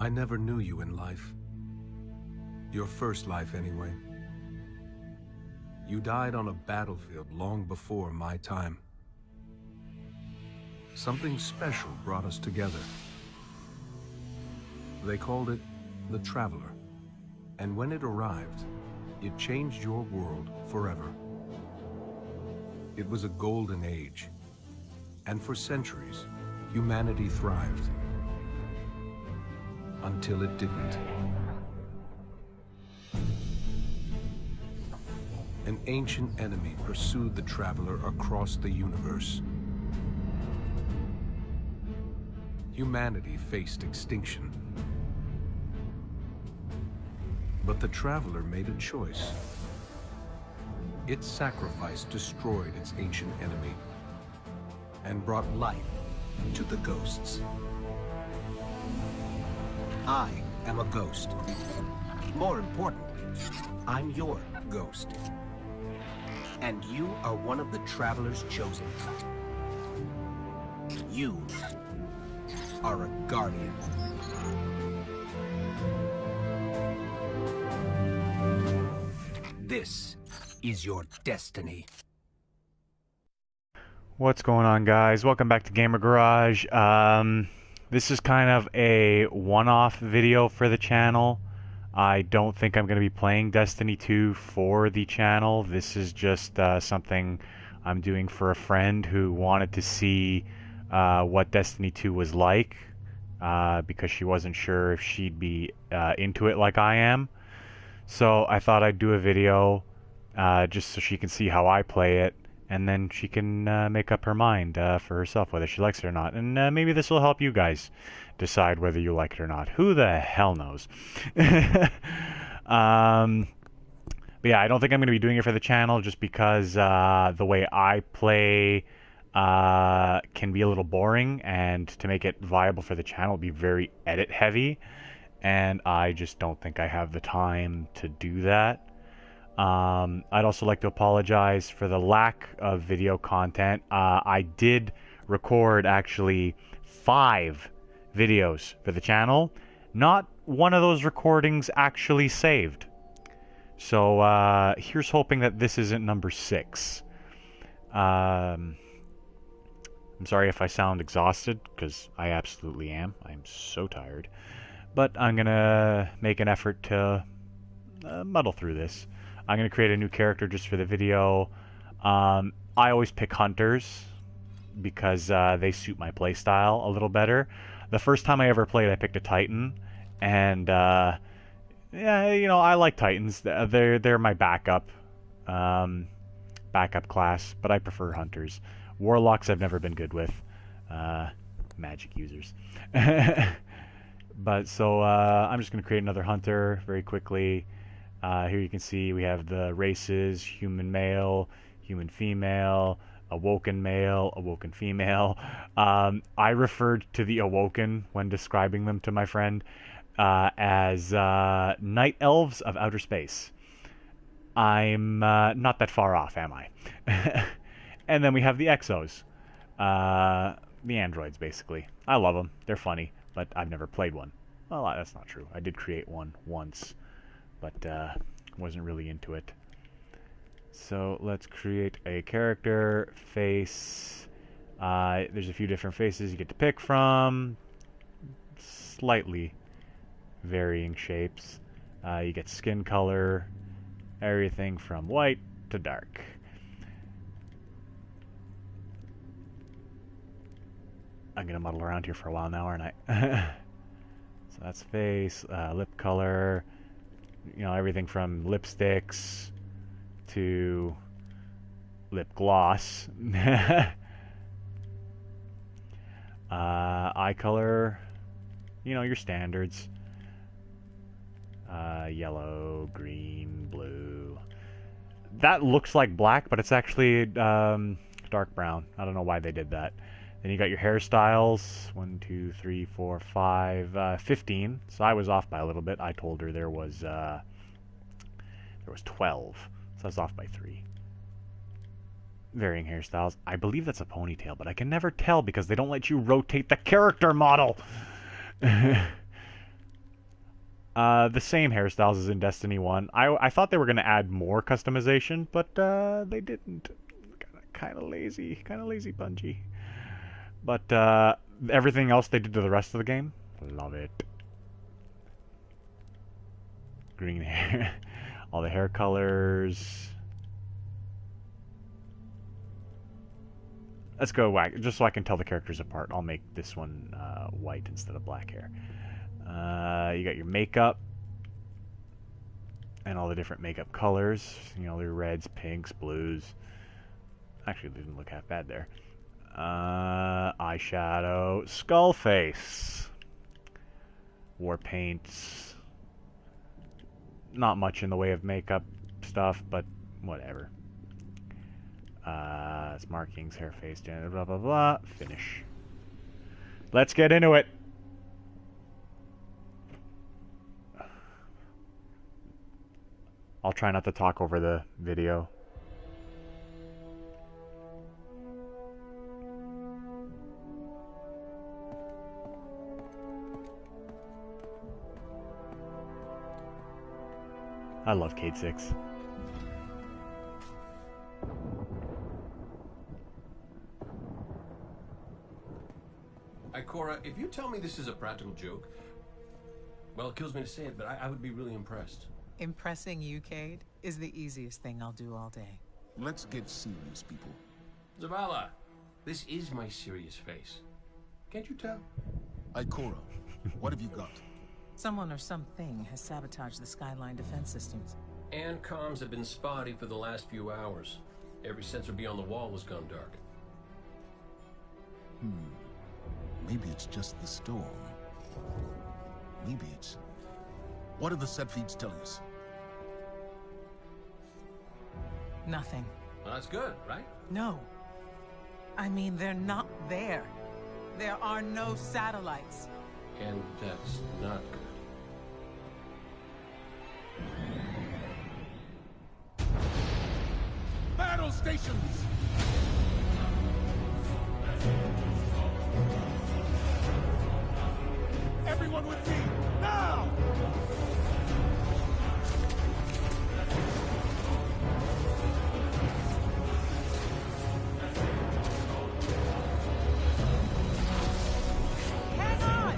I never knew you in life. Your first life, anyway. You died on a battlefield long before my time. Something special brought us together. They called it the Traveler. And when it arrived, it changed your world forever. It was a golden age. And for centuries, humanity thrived. Until it didn't. An ancient enemy pursued the Traveler across the universe. Humanity faced extinction. But the Traveler made a choice. Its sacrifice destroyed its ancient enemy and brought life to the ghosts. I am a ghost. More importantly, I'm your ghost. And you are one of the Traveler's chosen. You are a guardian. This is your destiny. What's going on, guys? Welcome back to Gamer Garage. This is kind of a one-off video for the channel. I don't think I'm going to be playing Destiny 2 for the channel. This is just something I'm doing for a friend who wanted to see what Destiny 2 was like, because she wasn't sure if she'd be into it like I am. So I thought I'd do a video just so she can see how I play it, and then she can make up her mind for herself whether she likes it or not. And maybe this will help you guys decide whether you like it or not. Who the hell knows? But yeah, I don't think I'm going to be doing it for the channel just because the way I play can be a little boring, and to make it viable for the channel be very edit heavy, and I just don't think I have the time to do that. I'd also like to apologize for the lack of video content. I did record actually 5 videos for the channel. Not one of those recordings actually saved. So here's hoping that this isn't number 6. I'm sorry if I sound exhausted, because I absolutely am. I'm so tired. But I'm going to make an effort to muddle through this. I'm going to create a new character just for the video. I always pick hunters because they suit my playstyle a little better. The first time I ever played, I picked a Titan, and yeah, you know, I like Titans. They're my backup class, but I prefer hunters. Warlocks I've never been good with. Magic users. But so I'm just going to create another hunter very quickly. Here you can see we have the races: human male, human female, awoken male, awoken female. I referred to the awoken when describing them to my friend as night elves of outer space. I'm not that far off, am I? And then we have the exos, the androids, basically. I love them. They're funny, but I've never played one. Well, that's not true. I did create one once, but wasn't really into it. So let's create a character. Face. There's a few different faces you get to pick from. Slightly varying shapes. You get skin color. Everything from white to dark. I'm gonna muddle around here for a while now, aren't I? So that's face, lip color, you know, everything from lipsticks to lip gloss. Eye color, you know, your standards. Yellow, green, blue. That looks like black, but it's actually dark brown. I don't know why they did that. Then you got your hairstyles. 1, 2, 3, 4, 5, 15. So I was off by a little bit. I told her there was 12. So I was off by 3. Varying hairstyles. I believe that's a ponytail, but I can never tell because they don't let you rotate the character model. The same hairstyles as in Destiny 1. I thought they were going to add more customization, but they didn't. Kind of lazy Bungie. But everything else they did to the rest of the game, love it. Green hair, all the hair colors. Let's go whack, just so I can tell the characters apart. I'll make this one white instead of black hair. You got your makeup and all the different makeup colors. You know, the reds, pinks, blues. Actually, they didn't look half bad there. Eyeshadow, skull face, war paints. Not much in the way of makeup stuff, but whatever. It's markings, hair, face, gender, blah blah blah. Finish. Let's get into it. I'll try not to talk over the video. I love Cade 6. Ikora, if you tell me this is a practical joke, well, it kills me to say it, but I would be really impressed. Impressing you, Cade, is the easiest thing I'll do all day. Let's get serious, people. Zavala, this is my serious face. Can't you tell? Ikora, what have you got? Someone or something has sabotaged the Skyline defense systems. And comms have been spotty for the last few hours. Every sensor beyond the wall has gone dark. Maybe it's just the storm. Maybe it's... What do the set feeds tell us? Nothing. Well, that's good, right? No. I mean, they're not there. There are no satellites. And that's not good. Battle stations! Everyone with me, now! Hang on!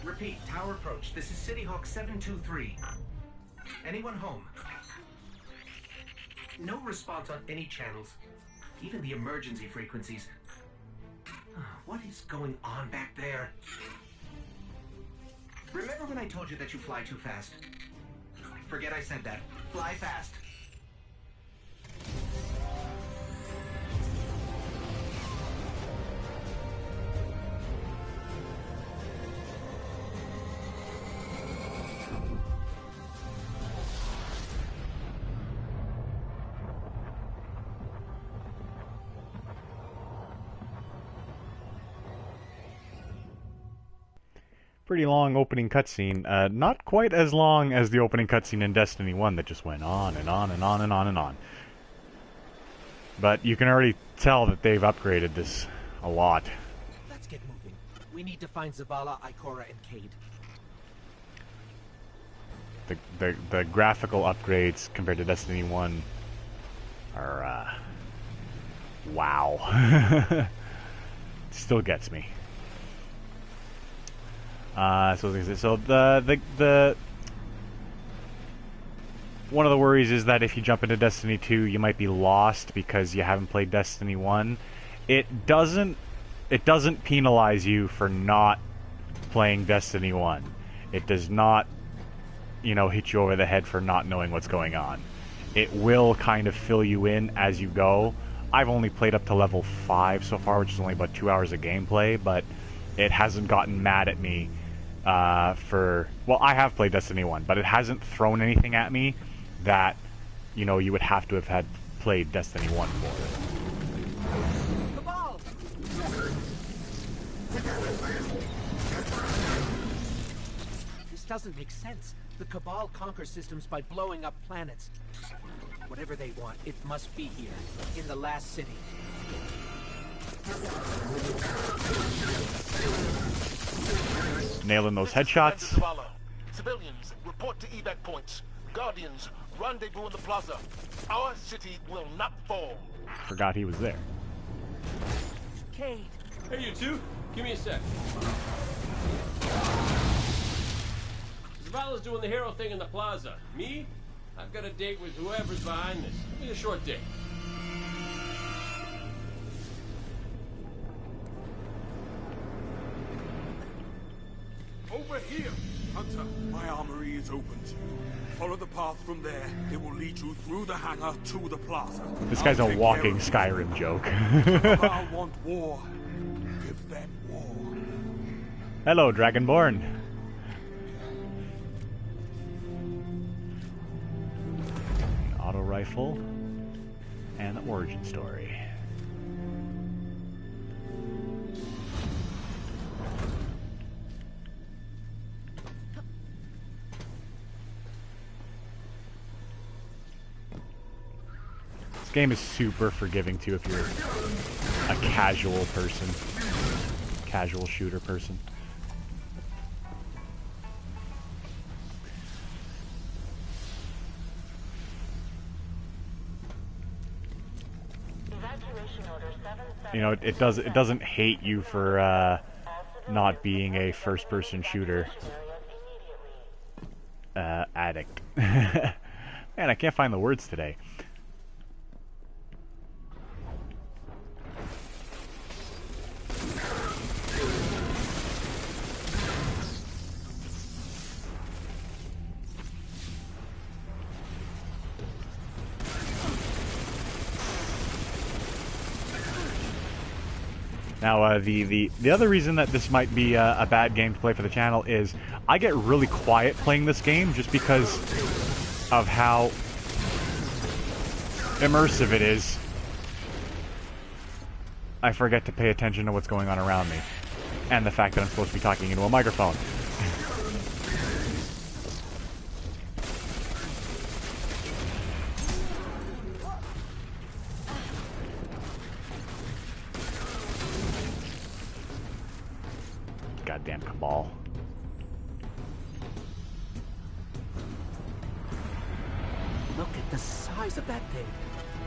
Repeat, tower approach. This is City Hawk 723. Anyone home? No response on any channels, even the emergency frequencies. What is going on back there? Remember when I told you that you fly too fast? Forget I said that. Fly fast. Pretty long opening cutscene. Not quite as long as the opening cutscene in Destiny 1 that just went on and on and on and on and on. But you can already tell that they've upgraded this a lot. Let's get moving. We need to find Zavala, Ikora, and Cade. The graphical upgrades compared to Destiny 1 are, wow. Still gets me. So the one of the worries is that if you jump into Destiny 2, you might be lost because you haven't played Destiny 1. It doesn't penalize you for not playing Destiny 1. It does not, you know, hit you over the head for not knowing what's going on. It will kind of fill you in as you go. I've only played up to level 5 so far, which is only about 2 hours of gameplay, but it hasn't gotten mad at me for... Well, I have played Destiny 1, but it hasn't thrown anything at me that, you know, you would have to have had played Destiny 1 for. Cabal! This doesn't make sense. The Cabal conquer systems by blowing up planets. Whatever they want, it must be here, in the last city. Nailing those headshots. Civilians, report to evac points. Guardians, rendezvous in the plaza. Our city will not fall. Forgot he was there. Cade! Hey, you two, give me a sec. Zavala's doing the hero thing in the plaza. Me? I've got a date with whoever's behind this. Give me a short date. Over here! Hunter, my armory is open to you. Follow the path from there. It will lead you through the hangar to the plaza. This guy's a walking Skyrim joke. If I want war, give them war. Hello, Dragonborn. An auto rifle and the origin story. This game is super forgiving too if you're a casual person, casual shooter person. You know, it doesn't hate you for not being a first-person shooter addict. Man, I can't find the words today. Now, the other reason that this might be a bad game to play for the channel is I get really quiet playing this game just because of how immersive it is. I forget to pay attention to what's going on around me, and the fact that I'm supposed to be talking into a microphone. Goddamn Cabal. Look at the size of that thing.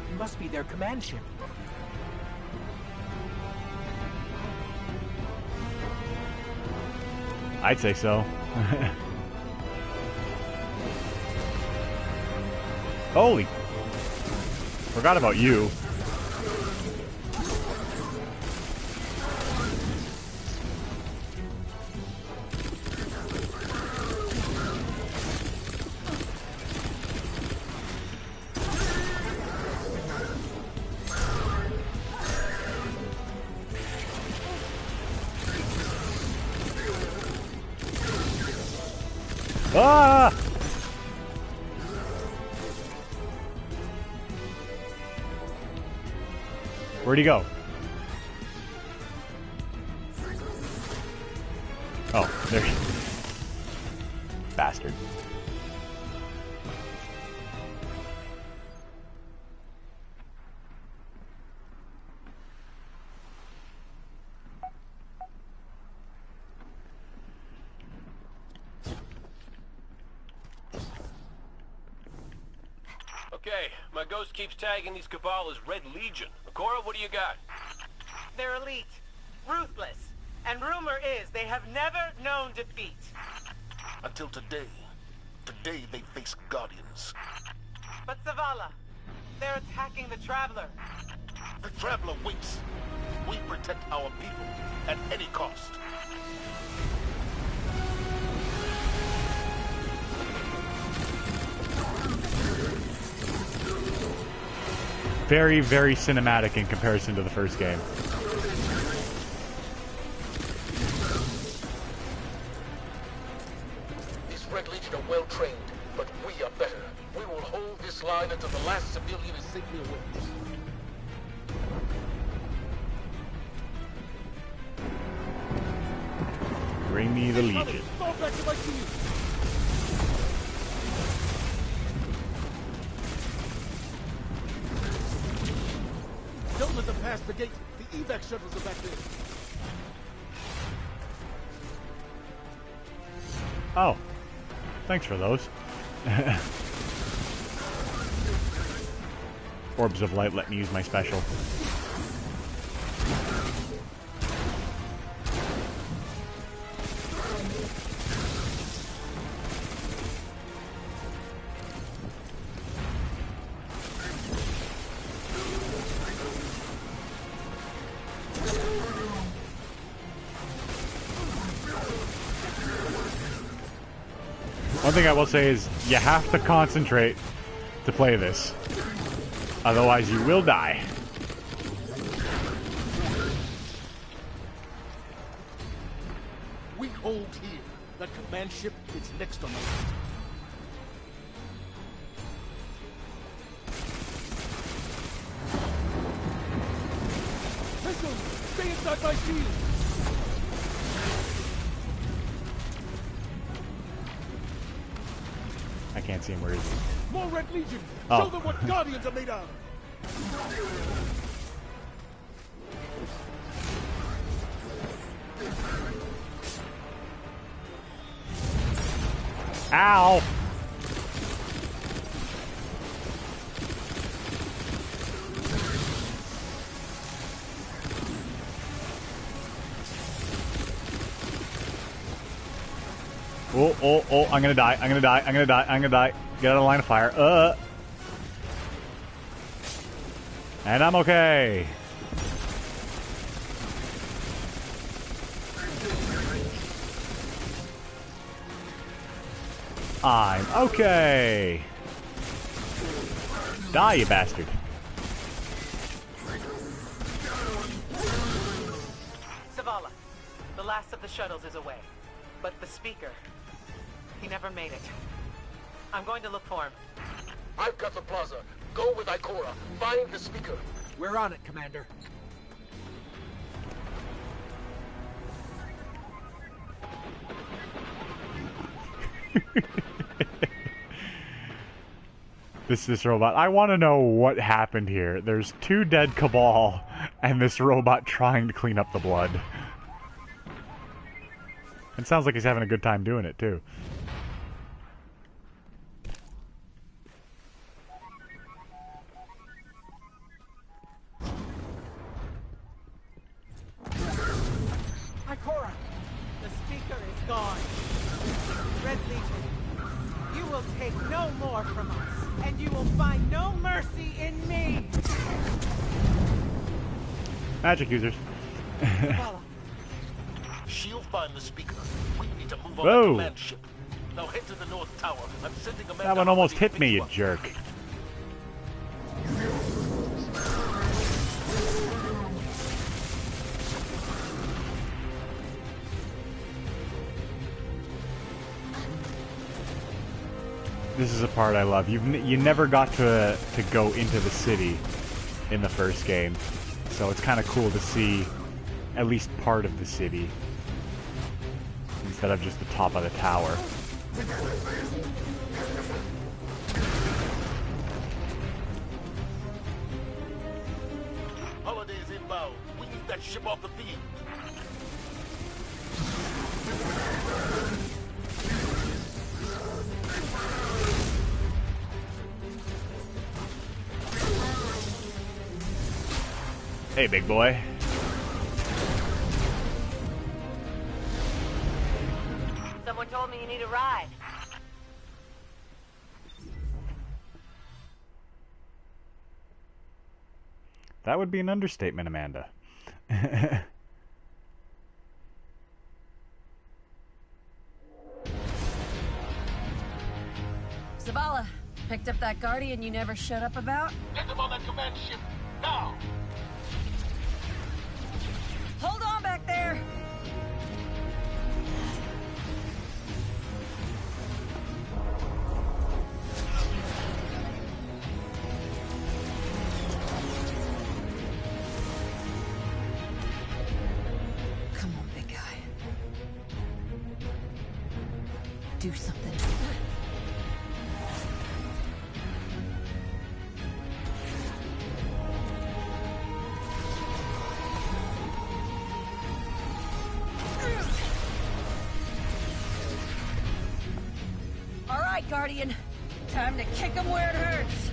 It must be their command ship. I'd say so. Holy! Forgot about you. Ah! Where'd he go? Oh, there. Bastard. Okay, my ghost keeps tagging these Cabal as Red Legion. Cora, what do you got? They're elite, ruthless, and rumor is they have never known defeat. Until today. Today they face Guardians. But Zavala, they're attacking the Traveler. The Traveler waits. We protect our people at any cost. Very, very cinematic in comparison to the first game. These Red Legion are well trained, but we are better. We will hold this line until the last civilian is safely away. Bring me the Legion. Fall back if I see you. Don't let them pass the gate. The evac shuttles are back there. Oh. Thanks for those. Orbs of light let me use my special. One thing I will say is you have to concentrate to play this. Otherwise you will die. We hold here. That command ship is next on the list. Missiles! Stay inside my shield! I can't see him. Where is he? More Red Legion! Oh. Show them what Guardians are made of! Ow! Oh, oh, oh, I'm gonna die, I'm gonna die, I'm gonna die, I'm gonna die. Get out of the line of fire. And I'm okay. I'm okay. Die, you bastard. Zavala, the last of the shuttles is away. But the speaker, he never made it. I'm going to look for him. I've got the plaza. Go with Ikora. Find the speaker. We're on it, Commander. This robot. I want to know what happened here. There's 2 dead Cabal and this robot trying to clean up the blood. It sounds like he's having a good time doing it, too. Ikora, the speaker is gone. Red Legion, you will take no more from us, and you will find no mercy in me. Magic users. Zavala, She'll find the speaker. We need to move on Whoa. the command ship. Now head to the North Tower. I'm sending a man That one down almost to hit pick me, you you up. jerk. This is a part I love. You never got to go into the city in the first game, so it's kind of cool to see at least part of the city. instead of just the top of the tower. Holiday's inbound. We need that ship off the field. Hey, big boy. Someone told me you need a ride. That would be an understatement, Amanda. Zavala, picked up that Guardian you never shut up about? Get them on that command ship, now! Hold on back there! Come on, big guy. Do something. All right, Guardian. Time to kick him where it hurts.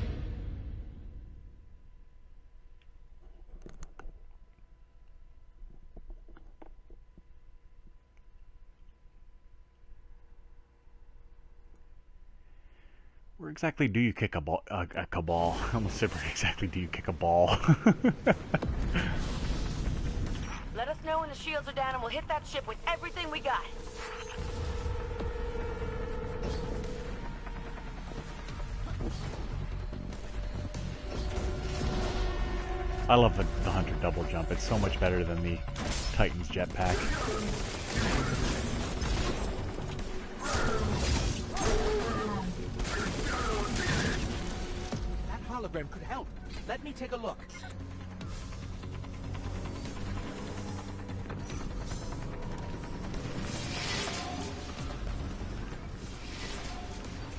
Where exactly do you kick a ball? A cabal. I almost said, where exactly do you kick a ball? Let us know when the shields are down and we'll hit that ship with everything we got. I love the Hunter double jump. It's so much better than the Titan's jetpack. That hologram could help. Let me take a look.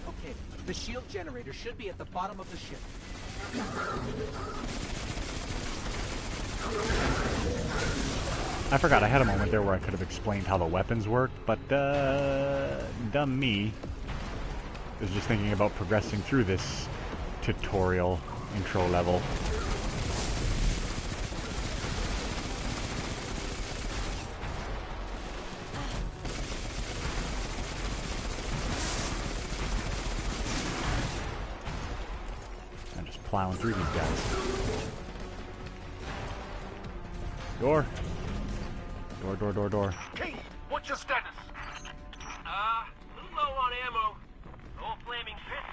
Okay, the shield generator should be at the bottom of the ship. I forgot, I had a moment there where I could have explained how the weapons work, but dumb me is just thinking about progressing through this tutorial intro level. I'm just plowing through these guys. Door. Door. King, what's your status? A little low on ammo. Old flaming pit.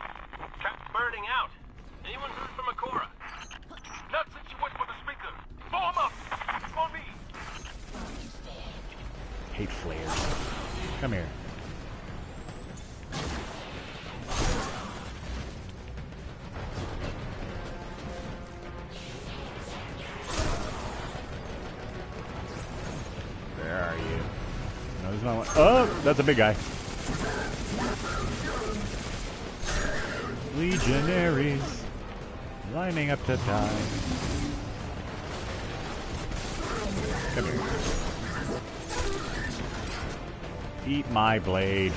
Kept burning out. Anyone heard from Akora? Not since you went for the speaker. Form up! On me! Hate flares. Come here. Where are you? No, there's not one. Oh, that's a big guy. Legionaries lining up to die. Come here. Eat my blade.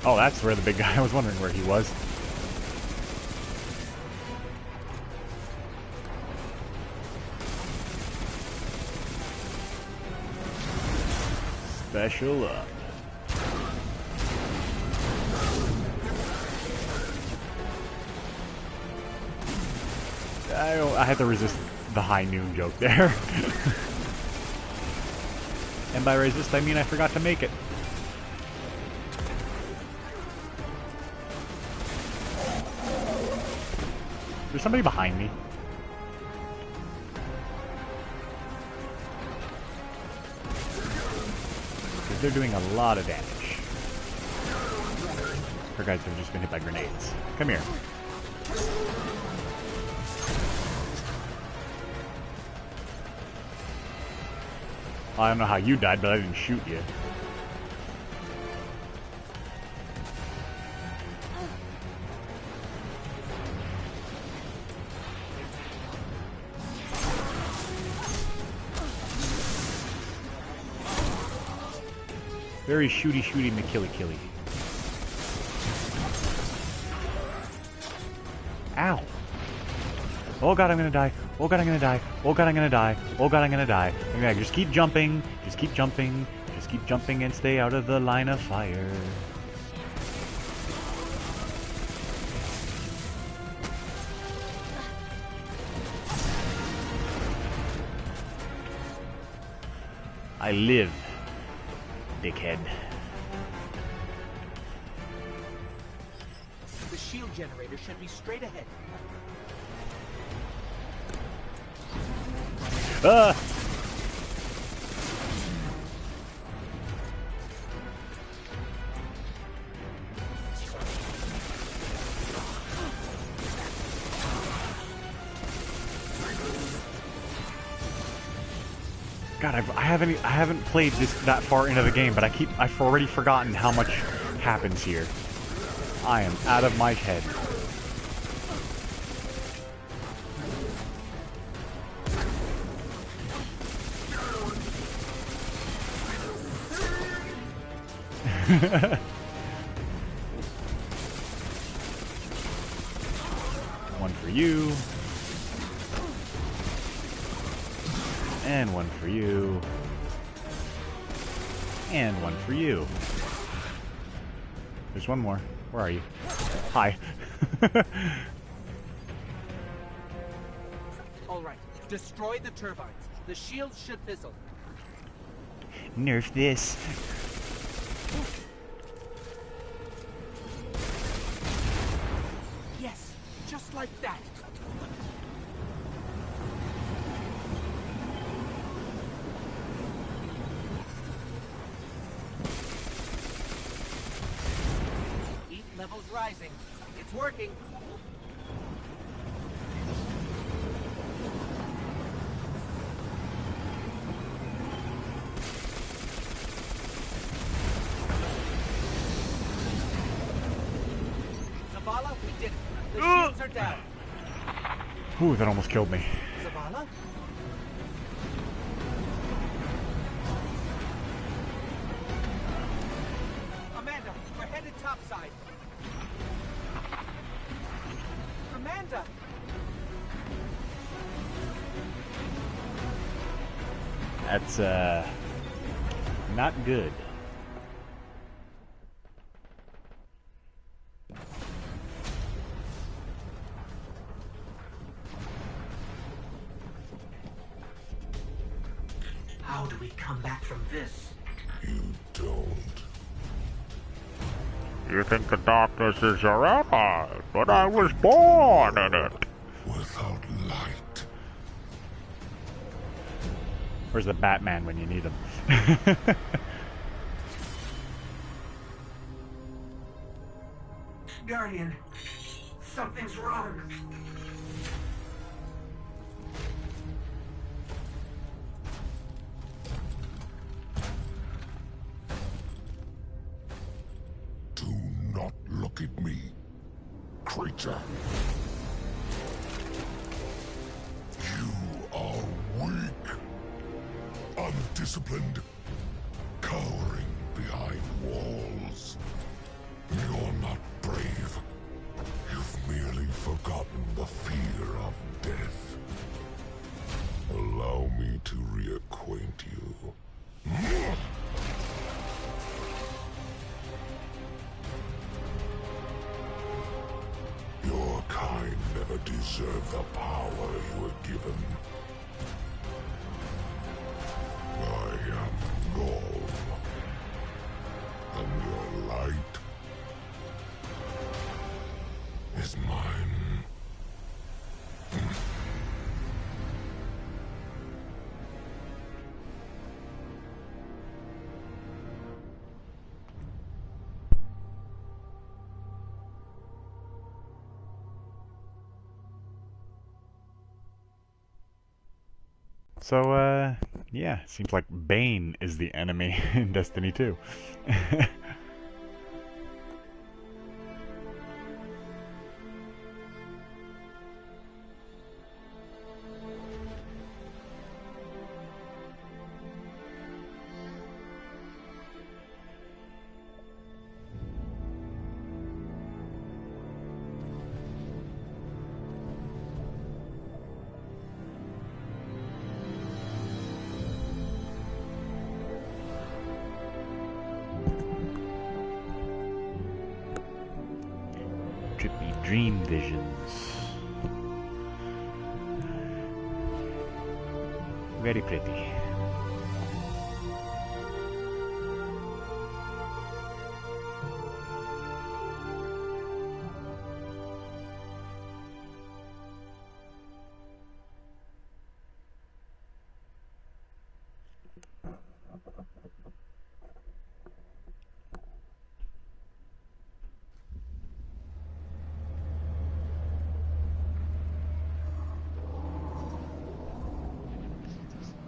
Oh, that's where the big guy. I was wondering where he was. Special up. I had to resist the high noon joke there. And by resist, I mean I forgot to make it. There's somebody behind me. Because they're doing a lot of damage. Our guys have just been hit by grenades. Come here. I don't know how you died, but I didn't shoot you. Very shooty McKilly. Ow! Oh god, I'm gonna die. Oh god, I'm gonna die. Oh god, I'm gonna die. Oh god, I'm gonna die. Okay, just keep jumping. Just keep jumping. Just keep jumping and stay out of the line of fire. I live, dickhead. The shield generator should be straight ahead. Ah! God, I haven't played this that far into the game, but I've already forgotten how much happens here. I am out of my head. One for you. And one for you. And one for you. There's one more. Where are you? Hi. All right, destroy the turbines. The shields should fizzle. Nerf this. Yes, just like that. Heat levels rising. It's working. Zavala, we did it. The shields are down. Ooh, that almost killed me. Zavala? Amanda, we're headed topside. Amanda! That's, not good. How do we come back from this? You don't. You think the darkness is your ally, but I was born in it. Without light. Where's the Batman when you need him? Guardian, something's wrong. Do not look at me, creature. You are weak, undisciplined, cowering behind walls. You're not brave. You've merely forgotten the fear of death. Allow me to reacquaint you. Your kind never deserved the power you were given. I am Norm. And your light is mine. So, yeah, seems like Bane is the enemy in Destiny 2. Trippy dream visions. Very pretty.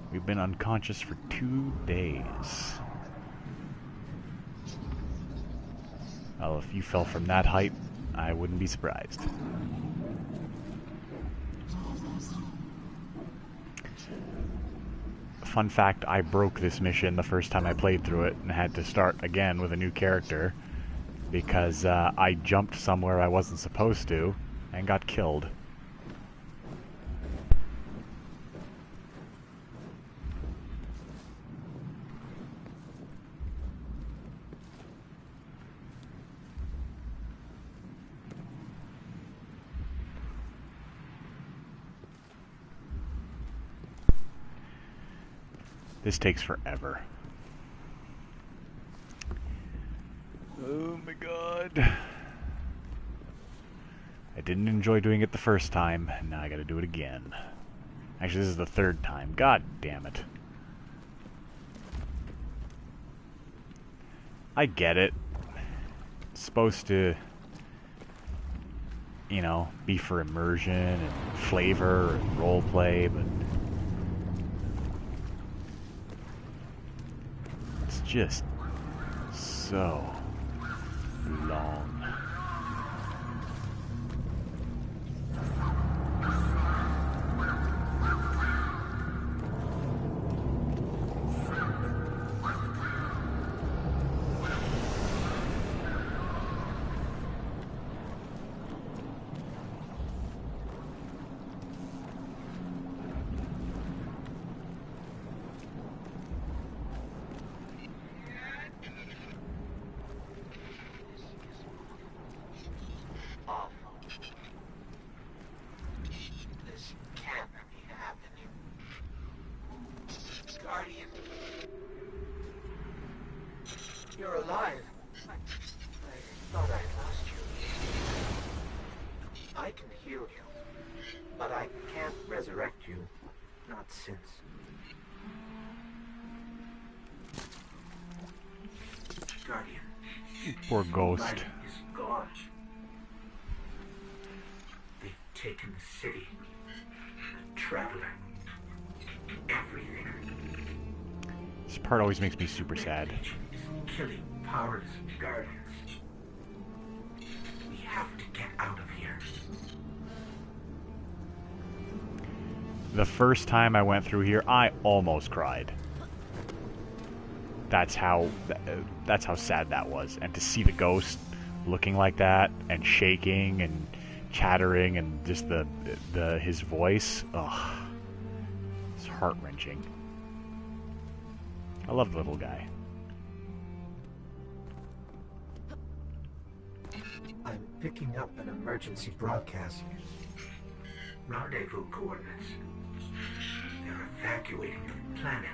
We've been unconscious for 2 days. Well, if you fell from that height, I wouldn't be surprised. Fun fact, I broke this mission the first time I played through it and had to start again with a new character because I jumped somewhere I wasn't supposed to and got killed. This takes forever. Oh my god. I didn't enjoy doing it the first time, and now I gotta do it again. Actually, this is the 3rd time. God damn it. I get it. It's supposed to, you know, be for immersion and flavor and roleplay, but it's just so long. You're alive. I thought I lost you. I can heal you, but I can't resurrect you. Not since. Guardian. Poor ghost. Light is gone. They've taken the city. The Traveler. Everything. This part always makes me super sad. Killing powerless guardians. We have to get out of here. The first time I went through here, I almost cried. That's how sad that was. And to see the ghost looking like that and shaking and chattering and just his voice, ugh, it's heart-wrenching. I love the little guy. I'm picking up an emergency broadcast. Rendezvous coordinates. They're evacuating the planet.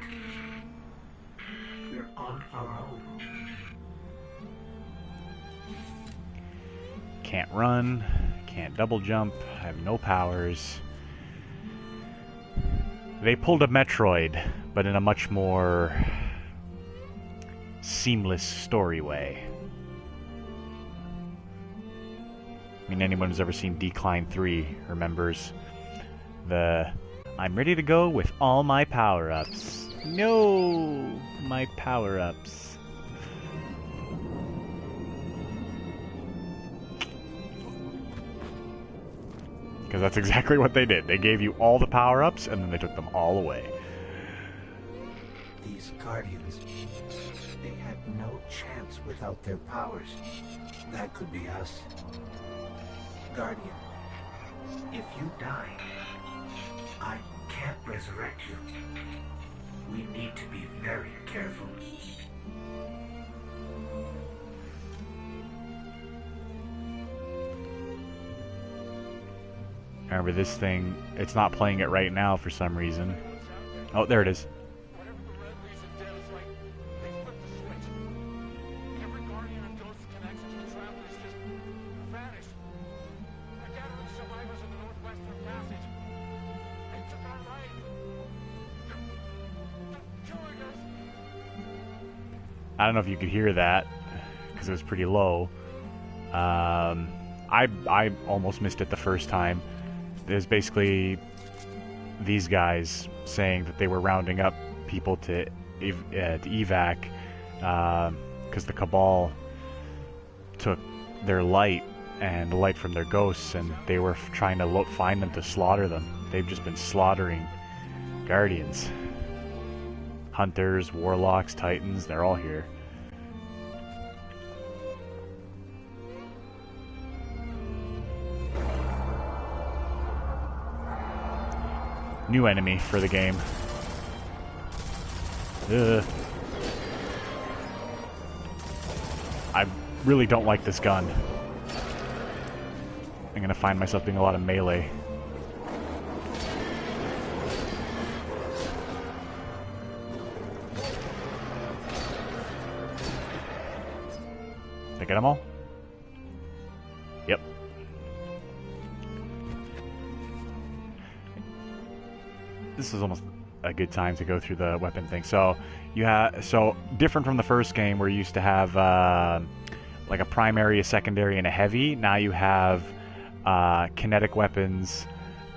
We're on our own. Can't run, can't double jump, I have no powers. They pulled a Metroid, but in a much more seamless story way. I mean, anyone who's ever seen Decline 3 remembers the I'm ready to go with all my power-ups. No! My power-ups. Because that's exactly what they did. They gave you all the power-ups, and then they took them all away. These Guardians, they had no chance without their powers. That could be us. Guardian, if you die, I can't resurrect you. We need to be very careful. Remember, this thing, it's not playing it right now for some reason. Oh, there it is. Whatever the Red Legion did is like they flipped the switch. Every Guardian and Ghost connection to the Travelers just vanished. I gathered survivors in the Northwestern Passage. They took our light. They're killing us. I don't know if you could hear that, because it was pretty low. I almost missed it the first time. There's basically these guys saying that they were rounding up people to evac because the Cabal took their light and the light from their ghosts, and they were trying to find them to slaughter them. They've just been slaughtering Guardians. Hunters, Warlocks, Titans, they're all here. New enemy for the game. Ugh. I really don't like this gun. I'm gonna find myself doing a lot of melee. Did I get them all? Yep. This is almost a good time to go through the weapon thing. So you have different from the first game where you used to have like a primary, a secondary, and a heavy. Now you have kinetic weapons,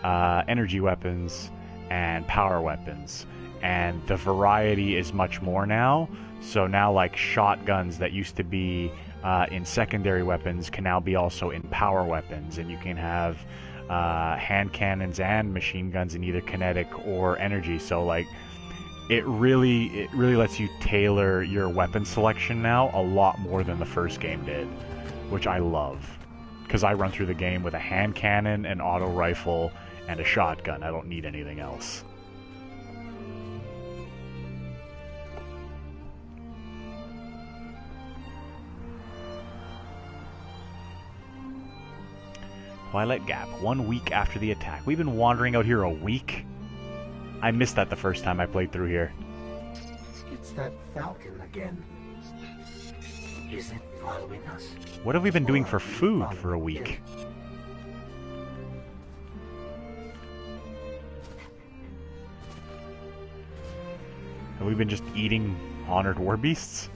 energy weapons, and power weapons. And the variety is much more now. So now, like, shotguns that used to be in secondary weapons can now be also in power weapons, and you can have hand cannons and machine guns in either kinetic or energy. So, like, it really lets you tailor your weapon selection now a lot more than the first game did, which I love, because I run through the game with a hand cannon, an auto rifle, and a shotgun. I don't need anything else. Twilight Gap, 1 week after the attack. We've been wandering out here a week? I missed that the first time I played through here. It's that Falcon again. Is it following us? What have we been doing for food for a week? Have we been just eating honored war beasts?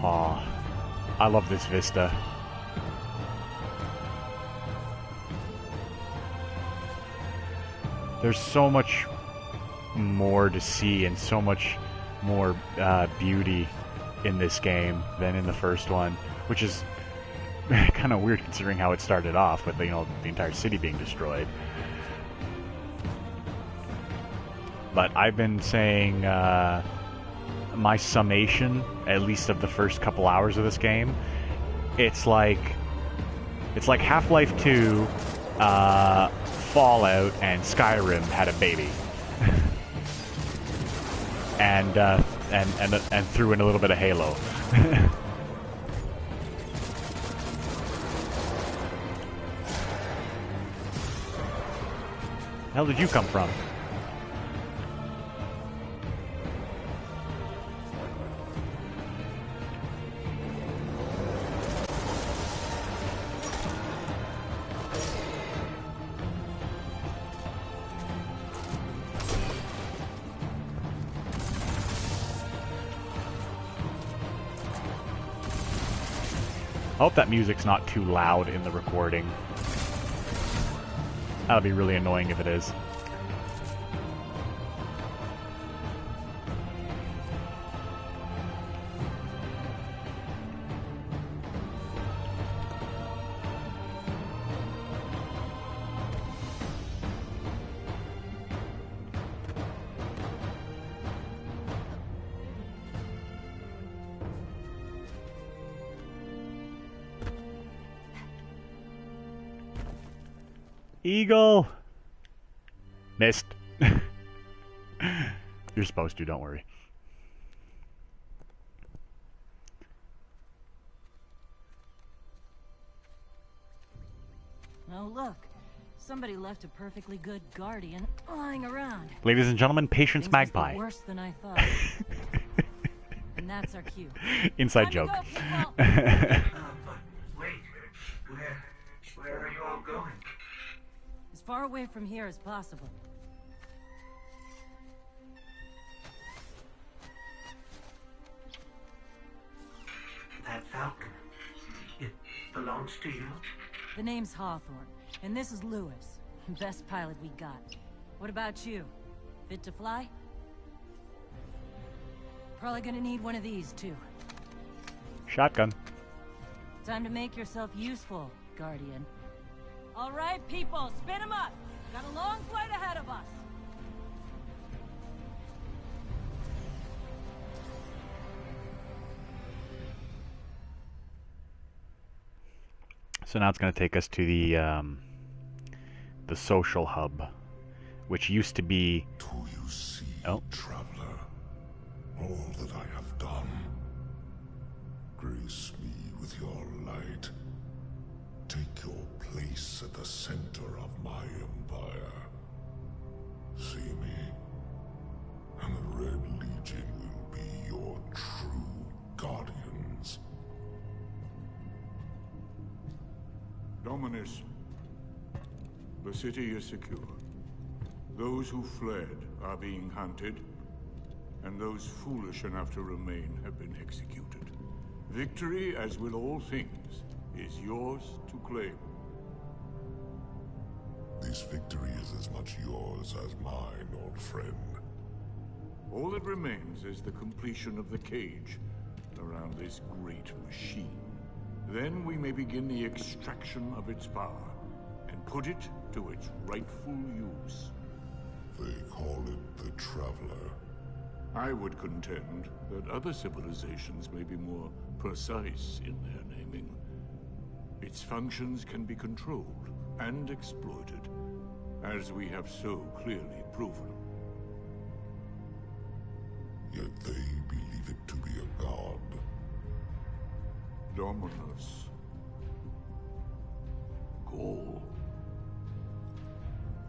Aw, I love this vista. There's so much more to see and so much more beauty in this game than in the first one, which is kind of weird considering how it started off with, you know, the entire city being destroyed. But I've been saying my summation, at least of the first couple hours of this game, it's like Half-Life 2, Fallout, and Skyrim had a baby, and threw in a little bit of Halo. Hell, did you come from? I hope that music's not too loud in the recording. That'll be really annoying if it is. Eagle! Missed. You're supposed to, don't worry. Oh, look. Somebody left a perfectly good guardian lying around. Ladies and gentlemen, Patience Things must be Magpie. worse than I thought. And that's our cue. Inside Time joke. to go, people. But wait, where are you all going? As far away from here as possible. That falcon, it belongs to you? The name's Hawthorne, and this is Lewis. Best pilot we got. What about you? Fit to fly? Probably gonna need one of these, too. Shotgun. Time to make yourself useful, Guardian. All right, people, spin them up! Got a long flight ahead of us! So now it's going to take us to the social hub, which used to be... Do you see, oh. traveler, all that I have done? Grace me with your light. Take your place at the center of my empire. See me, and the Red Legion will be your true guardians. Dominus, the city is secure. Those who fled are being hunted, and those foolish enough to remain have been executed. Victory, as with all things, is yours to claim. This victory is as much yours as mine, old friend. All that remains is the completion of the cage around this great machine. Then we may begin the extraction of its power and put it to its rightful use. They call it the Traveler. I would contend that other civilizations may be more precise in their naming. Its functions can be controlled and exploited, as we have so clearly proven. Yet they believe it to be a god. Dominus. Gaul.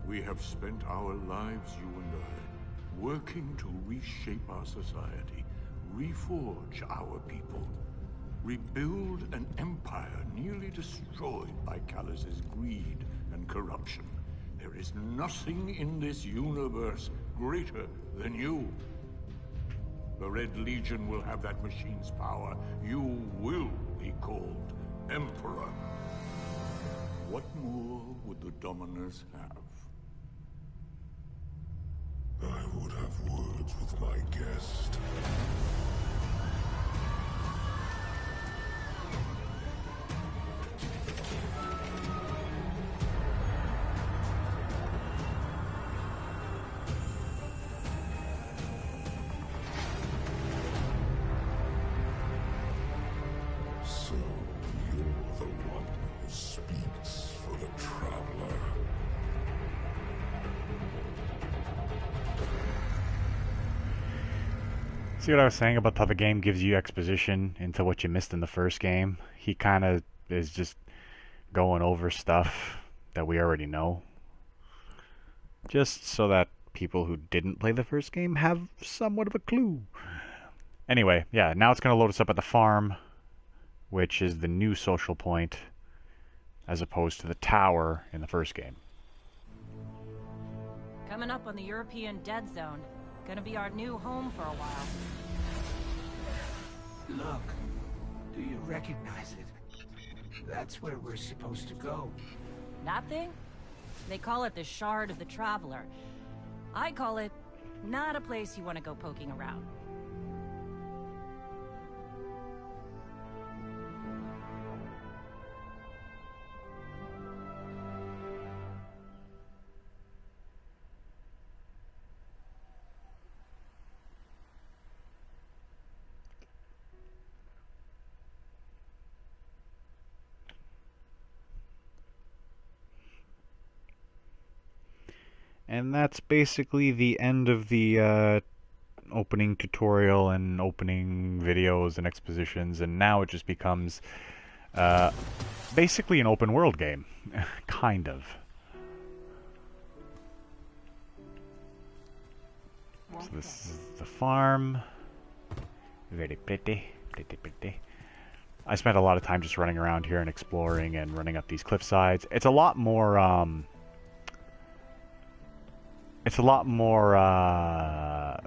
We have spent our lives, you and I, working to reshape our society, reforge our people, rebuild an empire nearly destroyed by Callus's greed and corruption. There is nothing in this universe greater than you. The Red Legion will have that machine's power. You will be called Emperor. What more would the Dominers have? I would have words with my guest. So, you're the one who speaks for the Traveler. See what I was saying about how the game gives you exposition into what you missed in the first game? He kind of is just going over stuff that we already know. Just so that people who didn't play the first game have somewhat of a clue. Anyway, yeah, now it's going to load us up at the farm, which is the new social point, as opposed to the tower in the first game. Coming up on the European Dead Zone. Gonna be our new home for a while. Look, do you recognize it? That's where we're supposed to go. That thing? They call it the Shard of the Traveler. I call it not a place you want to go poking around. And that's basically the end of the opening tutorial and opening videos and expositions, and now it just becomes basically an open world game. Kind of. So this is the farm. Very pretty, pretty, pretty. I spent a lot of time just running around here and exploring and running up these cliff sides. It's a lot more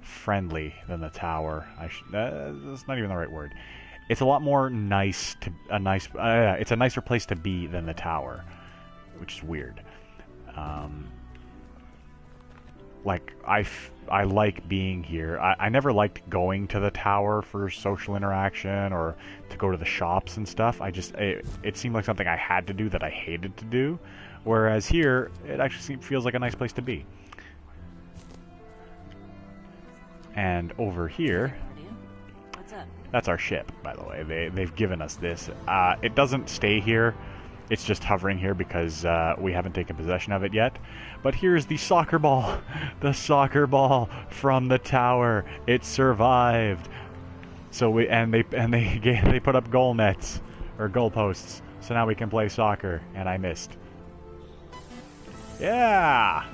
friendly than the tower. That's not even the right word. It's a lot more nice to it's a nicer place to be than the tower, which is weird. Like I like being here. I never liked going to the tower for social interaction or to go to the shops and stuff. It seemed like something I had to do that I hated to do, whereas here it actually feels like a nice place to be. And over here, that's our ship, by the way. They've given us this. It doesn't stay here. It's just hovering here because we haven't taken possession of it yet. But here's the soccer ball. The soccer ball from the tower. It survived. So they put up goal nets or goal posts. So now we can play soccer. And I missed. Yeah.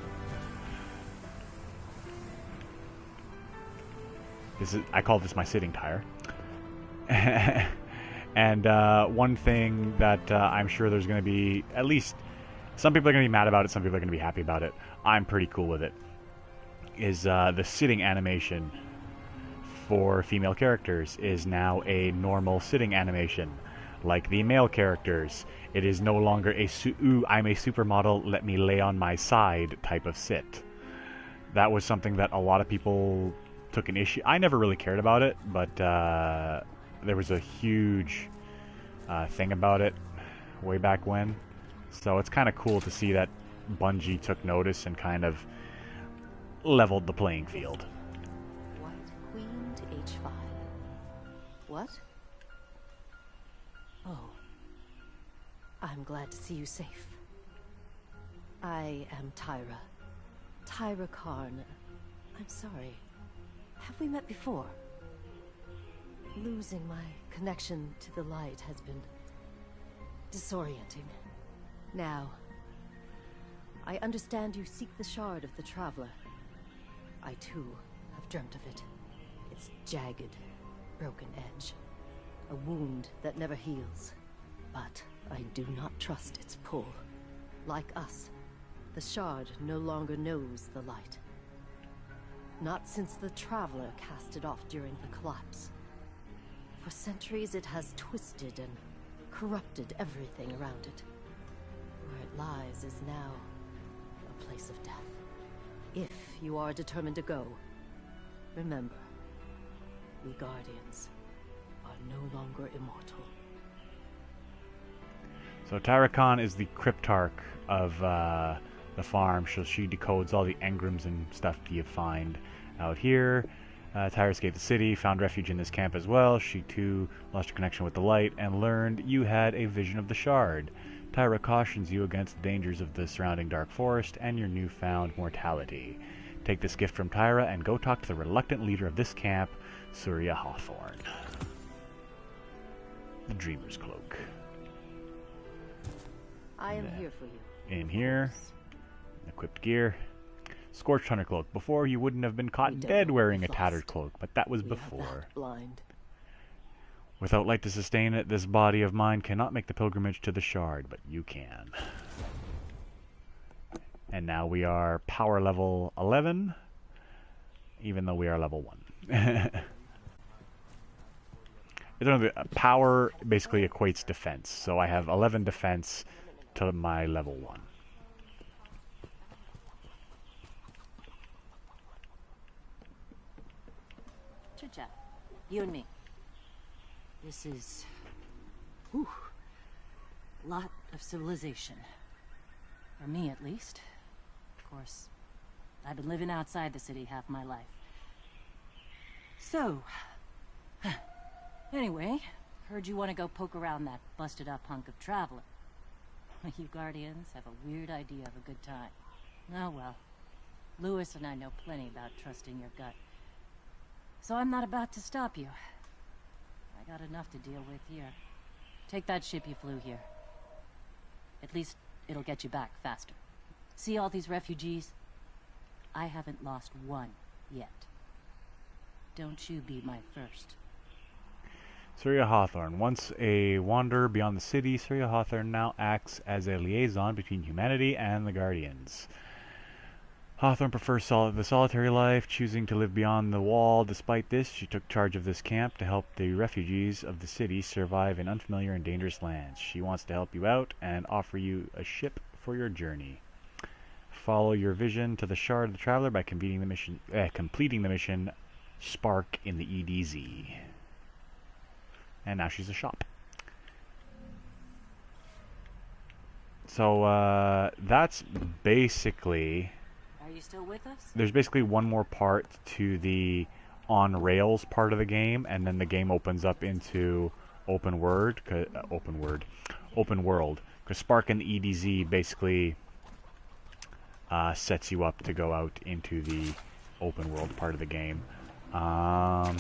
I call this my sitting tire. And one thing that I'm sure there's going to be, at least some people are going to be mad about it, some people are going to be happy about it. I'm pretty cool with it. Is the sitting animation for female characters is now a normal sitting animation. Like the male characters, it is no longer a ooh, I'm a supermodel, let me lay on my side type of sit. That was something that a lot of people took an issue. I never really cared about it, but there was a huge thing about it way back when. So it's kind of cool to see that Bungie took notice and kind of leveled the playing field. White queen to h5. What? Oh. I'm glad to see you safe. I am Tyra. Tyra Karn. I'm sorry. Have we met before? Losing my connection to the light has been disorienting. Now, I understand you seek the Shard of the Traveler. I too have dreamt of it. Its jagged, broken edge. A wound that never heals. But I do not trust its pull. Like us, the Shard no longer knows the light. Not since the Traveler cast it off during the collapse. For centuries it has twisted and corrupted everything around it. Where it lies is now a place of death. If you are determined to go, remember, we Guardians are no longer immortal. So Tyra Khan is the cryptarch of the farm, so she decodes all the engrams and stuff you find out here. Tyra escaped the city, found refuge in this camp as well. She too lost her connection with the light and learned you had a vision of the Shard. Tyra cautions you against the dangers of the surrounding dark forest and your newfound mortality. Take this gift from Tyra and go talk to the reluctant leader of this camp, Surya Hawthorne. The Dreamer's Cloak. I am here for you. In here, equipped gear. Scorched Hunter Cloak. Before, you wouldn't have been caught dead wearing a tattered cloak, but that was before. Blind. Without light to sustain it, this body of mine cannot make the pilgrimage to the Shard, but you can. And now we are power level 11, even though we are level 1. Power basically equates defense, so I have 11 defense to my level 1. Chit-chat. You and me. This is... whew, a lot of civilization. For me, at least. Of course, I've been living outside the city half my life. So... anyway, heard you want to go poke around that busted-up hunk of Traveler. You Guardians have a weird idea of a good time. Oh well. Lewis and I know plenty about trusting your gut. So I'm not about to stop you. I got enough to deal with here. Take that ship you flew here. At least it'll get you back faster. See all these refugees? I haven't lost one yet. Don't you be my first. Surya Hawthorne. Once a wanderer beyond the city, Surya Hawthorne now acts as a liaison between humanity and the Guardians. Hawthorne prefers the solitary life, choosing to live beyond the wall. Despite this, she took charge of this camp to help the refugees of the city survive in unfamiliar and dangerous lands. She wants to help you out and offer you a ship for your journey. Follow your vision to the Shard of the Traveler by completing the mission Spark in the EDZ. And now she's a shop. So that's basically... Are you still with us? There's basically one more part to the on rails part of the game, and then the game opens up into open world. Because Spark and the EDZ basically sets you up to go out into the open world part of the game. How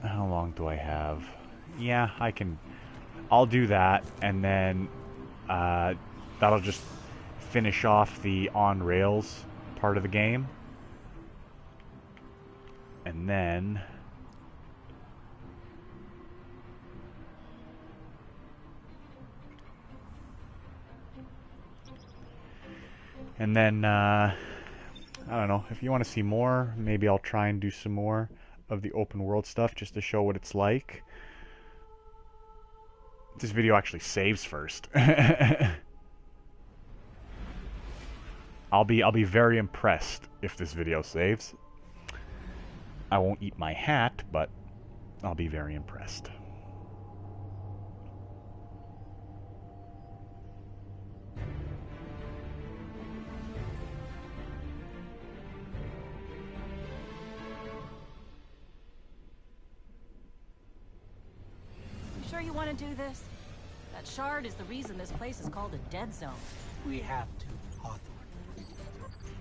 long do I have? Yeah, I'll do that, and then that'll just finish off the on rails part of the game, and then I don't know, if you want to see more, maybe I'll try and do some more of the open world stuff just to show what it's like. This video actually saves first. I'll be very impressed if this video saves. I won't eat my hat, but I'll be very impressed. You sure you want to do this? That shard is the reason this place is called a dead zone. We have to, Hawthorne.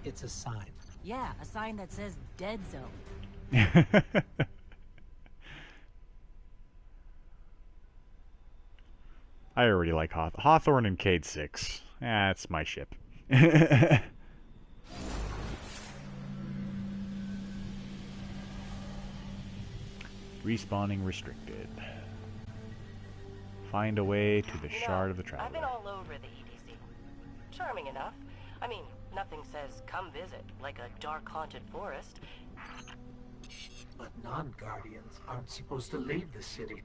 It's a sign. Yeah, a sign that says dead zone. I already like Hawthorne and Cade 6. That's my ship. Respawning restricted. Find a way to the Shard of the Traveler. I've been all over the EDZ. Charming enough. I mean, nothing says come visit like a dark haunted forest. But non-Guardians aren't supposed to leave the city.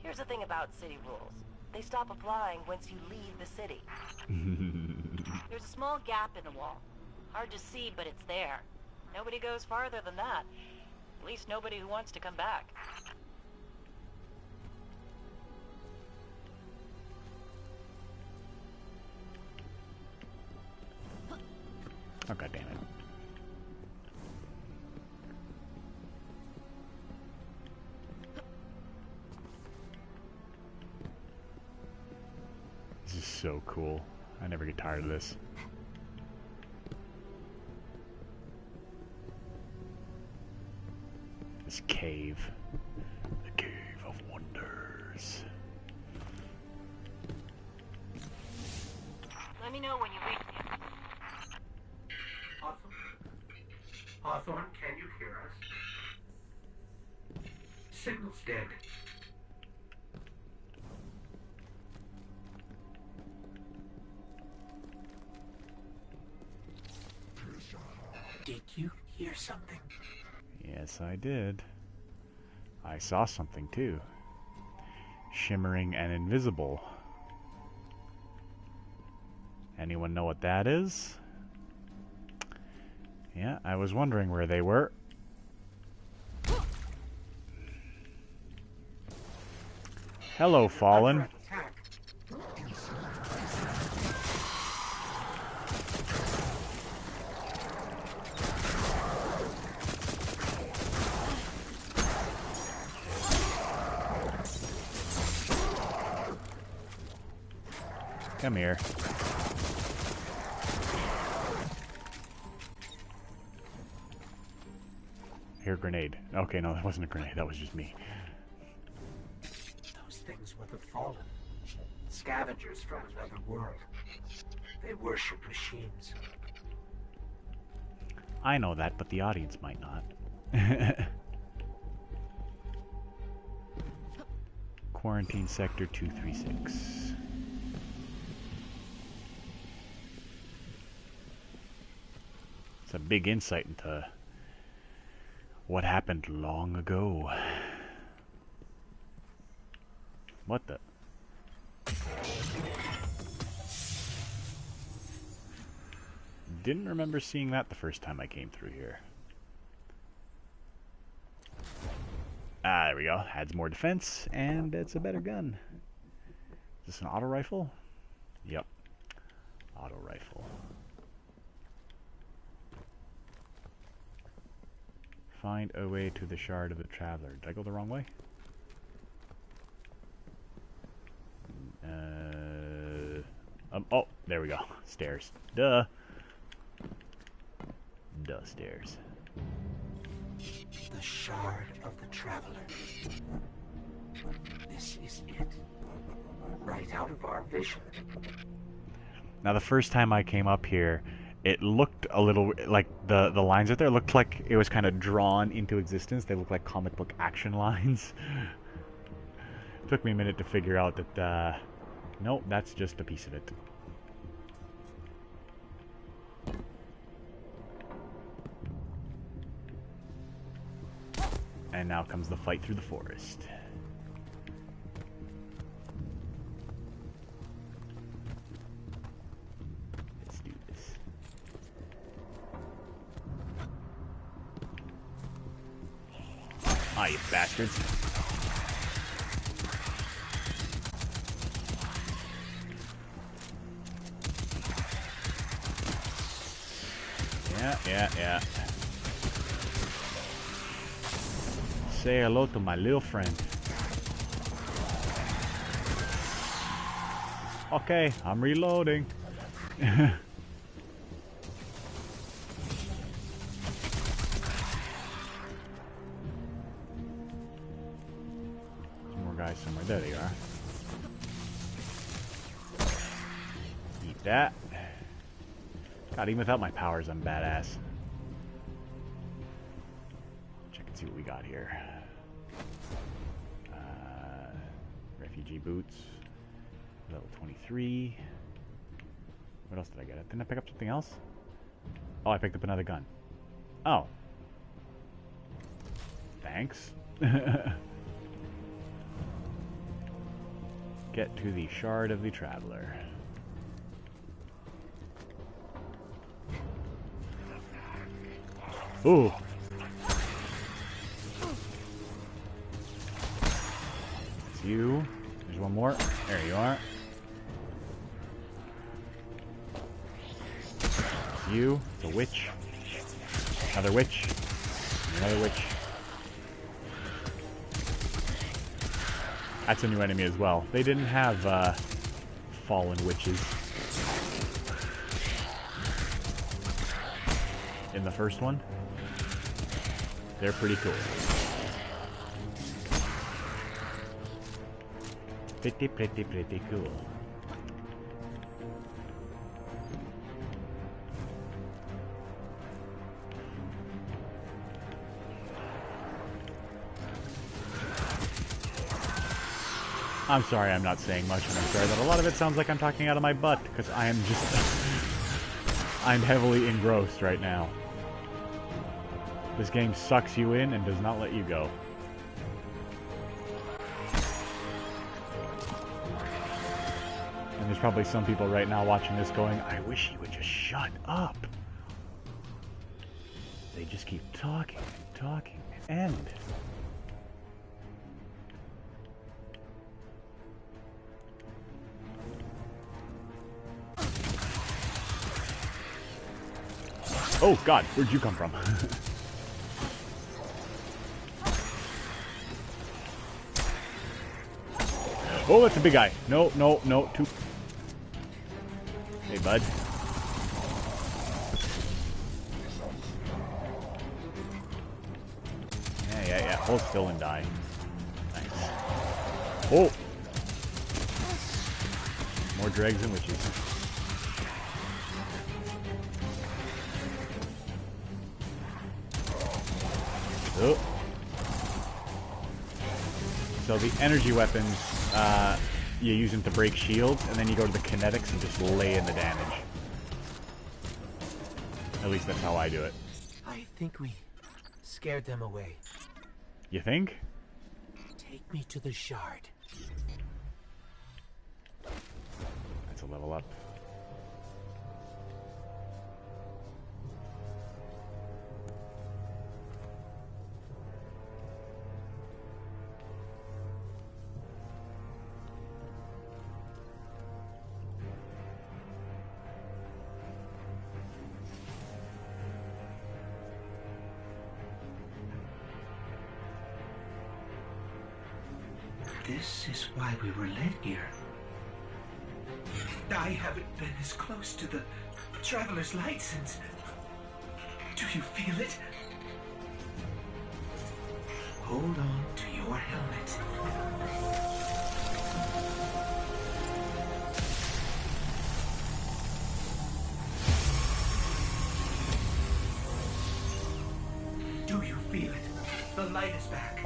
Here's the thing about city rules. They stop applying once you leave the city. There's a small gap in the wall. Hard to see, but it's there. Nobody goes farther than that. At least nobody who wants to come back. Oh, God damn it. This is so cool. I never get tired of this. This cave. The Cave of Wonders. Let me know when you reach me. Hawthorne, can you hear us? Signal's dead. Did you hear something? Yes, I did. I saw something too. Shimmering and invisible. Anyone know what that is? Yeah, I was wondering where they were. Hello, Fallen. Come here. Here, grenade. Okay, no, that wasn't a grenade. That was just me. Those things were the Fallen. Scavengers from another world. They worship machines. I know that, but the audience might not. Quarantine Sector 236. It's a big insight into what happened long ago. What the? Didn't remember seeing that the first time I came through here. Ah, there we go. Adds more defense, and it's a better gun. Is this an auto rifle? Yep. Auto rifle. Find a way to the shard of the traveler. Did I go the wrong way? Oh, there we go. Stairs. Duh. Duh, stairs. The shard of the traveler. This is it. Right out of our vision. Now, the first time I came up here, it looked a little like the lines out there looked like it was kind of drawn into existence. They looked like comic book action lines. Took me a minute to figure out that nope, that's just a piece of it. And now comes the fight through the forest. Let's do this. Ah, you bastards. Yeah. Say hello to my little friend. Okay, I'm reloading. More guys somewhere. There they are. Eat that. God, even without my powers, I'm badass. Check and see what we got here. Refugee boots. Level 23. What else did I get? Didn't I pick up something else? Oh, I picked up another gun. Oh. Thanks. Get to the shard of the traveler. Ooh. It's you. There's one more. There you are. It's you. It's a witch. Another witch. Another witch. That's a new enemy as well. They didn't have fallen witches in the first one. They're pretty cool. Pretty cool. I'm sorry I'm not saying much, and I'm sorry that a lot of it sounds like I'm talking out of my butt, because I am just... I'm heavily engrossed right now. This game sucks you in and does not let you go. And there's probably some people right now watching this going, I wish he would just shut up. They just keep talking and talking and end. Oh God, where'd you come from? Oh, that's a big guy. No, no, no, two. Hey, bud. Yeah. Hold still and die. Nice. Oh! More dregs and witches. Oh. So the energy weapons, you use them to break shields, and then you go to the kinetics and just lay in the damage. At least that's how I do it. I think we scared them away. You think? Take me to the shard. That's a level up. This is why we were led here. I haven't been as close to the Traveler's Light since... Do you feel it? Hold on to your helmet. Do you feel it? The light is back.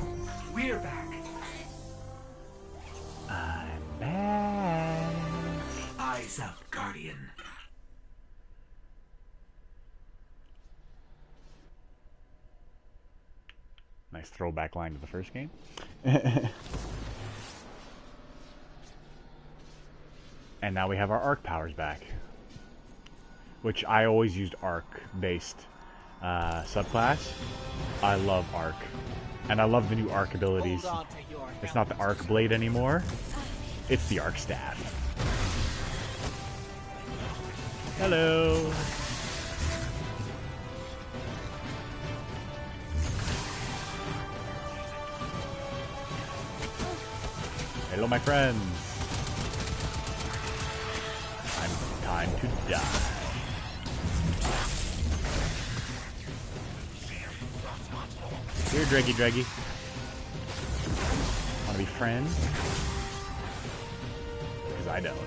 We're back. I'm back. Eyes up, Guardian. Nice throwback line to the first game. And now we have our arc powers back. Which I always used arc-based subclass. I love arc. And I love the new arc abilities. It's not the arc blade anymore. It's the arc staff. Hello. Hello, my friends. Time to die. Here, Draggy. Wanna be friends? Because I don't.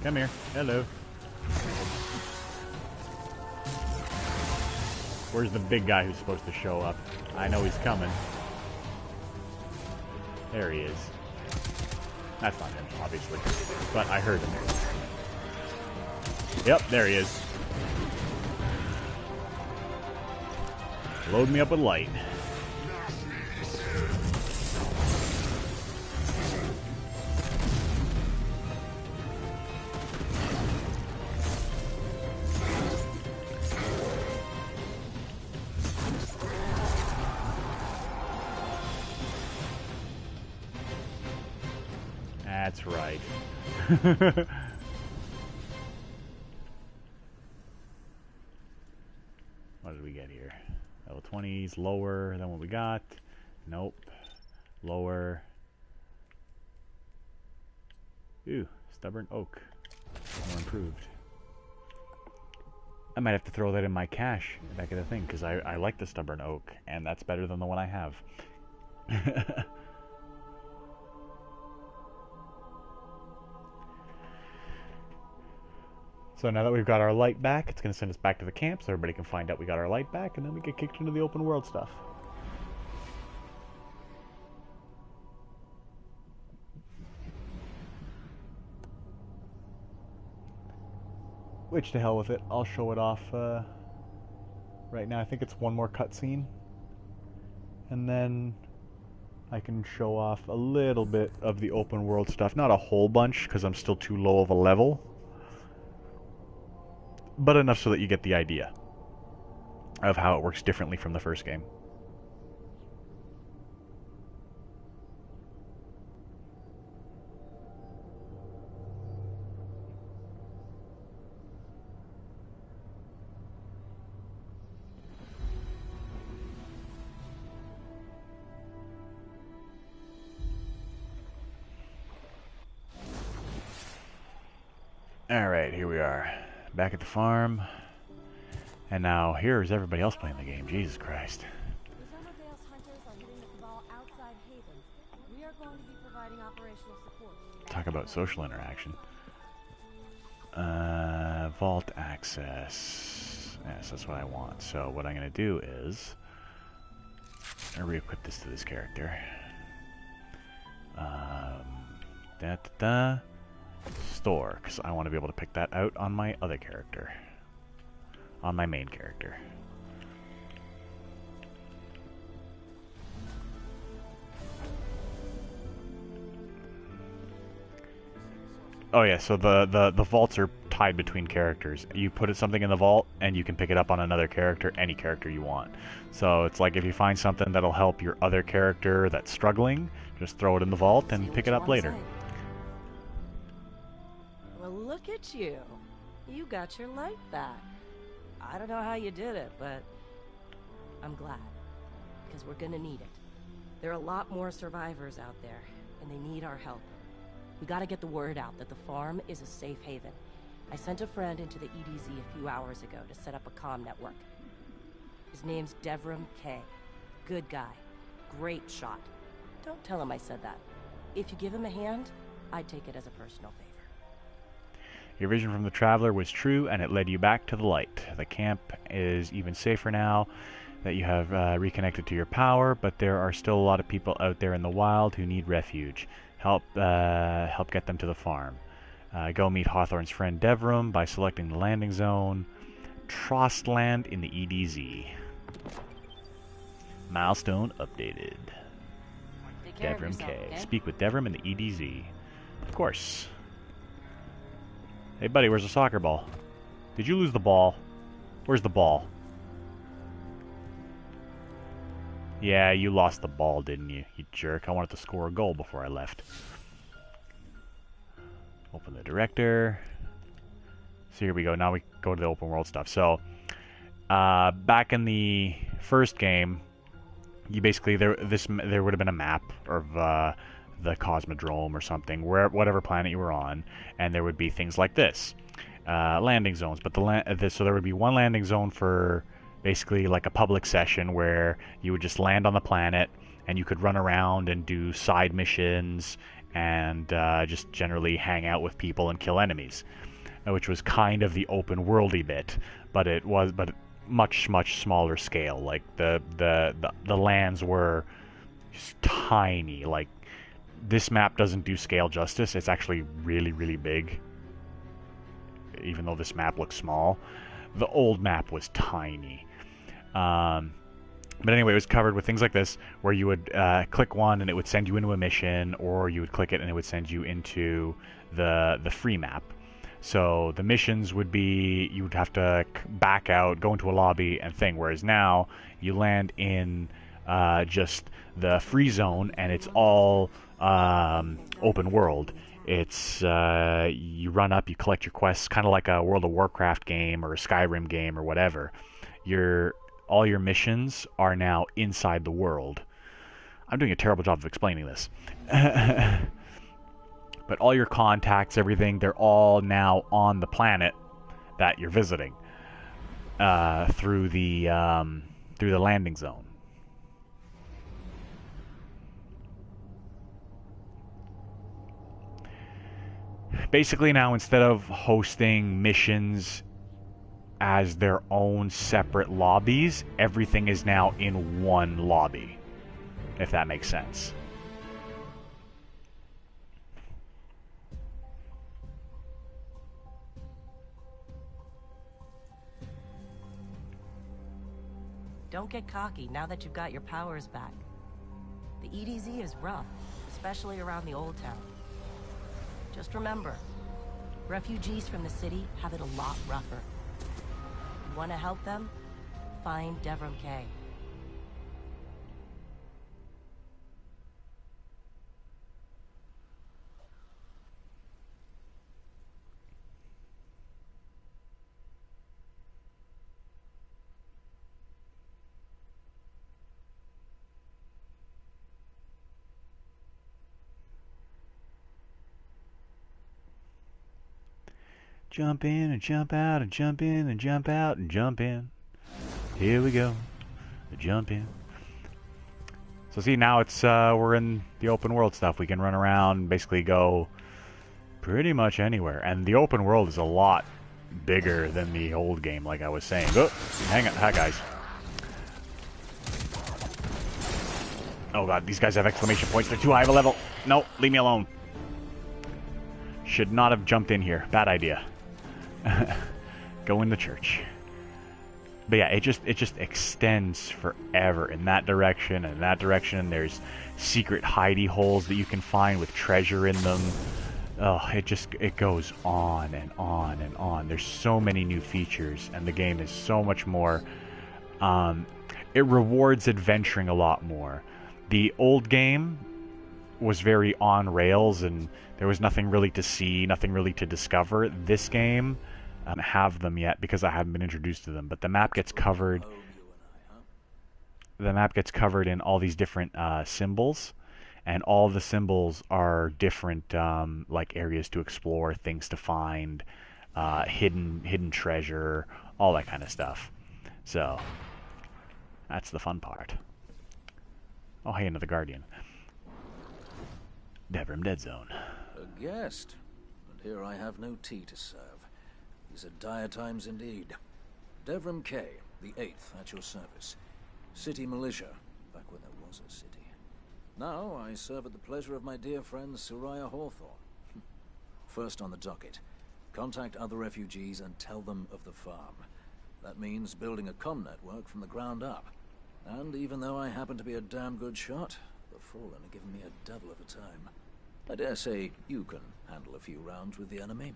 Come here. Hello. Where's the big guy who's supposed to show up? I know he's coming. There he is. That's not him, obviously. But I heard him. Yep, there he is. Load me up with light. That's right. What did we get here? Level 20s, lower than what we got. Nope. Lower. Ooh, stubborn oak. More improved. I might have to throw that in my cache back of the thing, because I like the stubborn oak, and that's better than the one I have. So now that we've got our light back, it's going to send us back to the camp so everybody can find out we got our light back, and then we get kicked into the open world stuff. which to hell with it. I'll show it off right now. I think it's one more cutscene. And then I can show off a little bit of the open world stuff. Not a whole bunch, because I'm still too low of a level. But enough so that you get the idea of how it works differently from the first game. Alright, here we are. Back at the farm. And now here's everybody else playing the game. Jesus Christ. Talk about social interaction. Vault access. Yes, that's what I want. So what I'm going to do is re-equip this to this character. Store, because I want to be able to pick that out on my other character. On my main character. Oh yeah, so the vaults are tied between characters. You put something in the vault, and you can pick it up on another character, any character you want. So it's like if you find something that'll help your other character that's struggling, just throw it in the vault and pick it up later. Well, look at you. You got your light back. I don't know how you did it, but I'm glad. Because we're gonna need it. There are a lot more survivors out there, and they need our help. We gotta get the word out that the farm is a safe haven. I sent a friend into the EDZ a few hours ago to set up a comm network. His name's Devram K. Good guy. Great shot. Don't tell him I said that. If you give him a hand, I'd take it as a personal favor. Your vision from the Traveler was true, and it led you back to the light. The camp is even safer now that you have reconnected to your power, but there are still a lot of people out there in the wild who need refuge. Help get them to the farm. Go meet Hawthorne's friend Devram by selecting the landing zone. Trostland in the EDZ. Milestone updated. Devram K. Okay? Speak with Devram in the EDZ. Of course. Hey buddy, where's the soccer ball? Did you lose the ball? Where's the ball? Yeah, you lost the ball, didn't you? You jerk. I wanted to score a goal before I left. Open the director. So here we go. Now we go to the open world stuff. So, back in the first game, you basically there would have been a map of the Cosmodrome or something, whatever planet you were on, and there would be things like this, landing zones. But so there would be one landing zone for basically like a public session where you would just land on the planet and you could run around and do side missions and just generally hang out with people and kill enemies, which was kind of the open worldy bit, but much smaller scale. Like the lands were just tiny. Like this map doesn't do scale justice. It's actually really big, even though this map looks small. The old map was tiny. But anyway, it was covered with things like this, where you would click one and it would send you into a mission, or you would click it and it would send you into the free map. So the missions would be, you would have to back out, go into a lobby and thing, whereas now you land in just the free zone and it's all open world. It's you run up, you collect your quests, kind of like a World of Warcraft game or a Skyrim game or whatever. All your missions are now inside the world. I'm doing a terrible job of explaining this. But all your contacts, everything, they're all now on the planet that you're visiting through the landing zone. Basically now, instead of hosting missions as their own separate lobbies, everything is now in one lobby, if that makes sense. don't get cocky now that you've got your powers back. The EDZ is rough, especially around the Old Town. Just remember, refugees from the city have it a lot rougher. You want to help them? Find Devram Kay. Jump in and jump out and jump in and jump out and jump in. Here we go. Jump in. So see, now it's we're in the open world stuff. We can run around, basically go pretty much anywhere. And the open world is a lot bigger than the old game, like I was saying. Oh, hang on, hi guys. Oh god, these guys have exclamation points. They're too high of a level. No, leave me alone. Should not have jumped in here. Bad idea. Go in the church. But yeah, it just extends forever in that direction and that direction. There's secret hidey holes that you can find with treasure in them. Oh, it goes on and on and on. There's so many new features, and the game is so much more. It rewards adventuring a lot more. The old game was very on rails, and there was nothing really to see, nothing really to discover. This game, I don't have them yet because I haven't been introduced to them, but the map gets covered. The map gets covered in all these different symbols, and all the symbols are different, like areas to explore, things to find, hidden treasure, all that kind of stuff. So that's the fun part. Oh, hey, another Guardian. Devram Dead Zone. A guest, and here I have no tea to serve. These are dire times indeed. Devram Kay, the 8th, at your service. City militia, back when there was a city. Now I serve at the pleasure of my dear friend Soraya Hawthorne. First on the docket, contact other refugees and tell them of the farm. That means building a comm network from the ground up. And even though I happen to be a damn good shot, the Fallen are giving me a devil of a time. I dare say you can handle a few rounds with the enemy.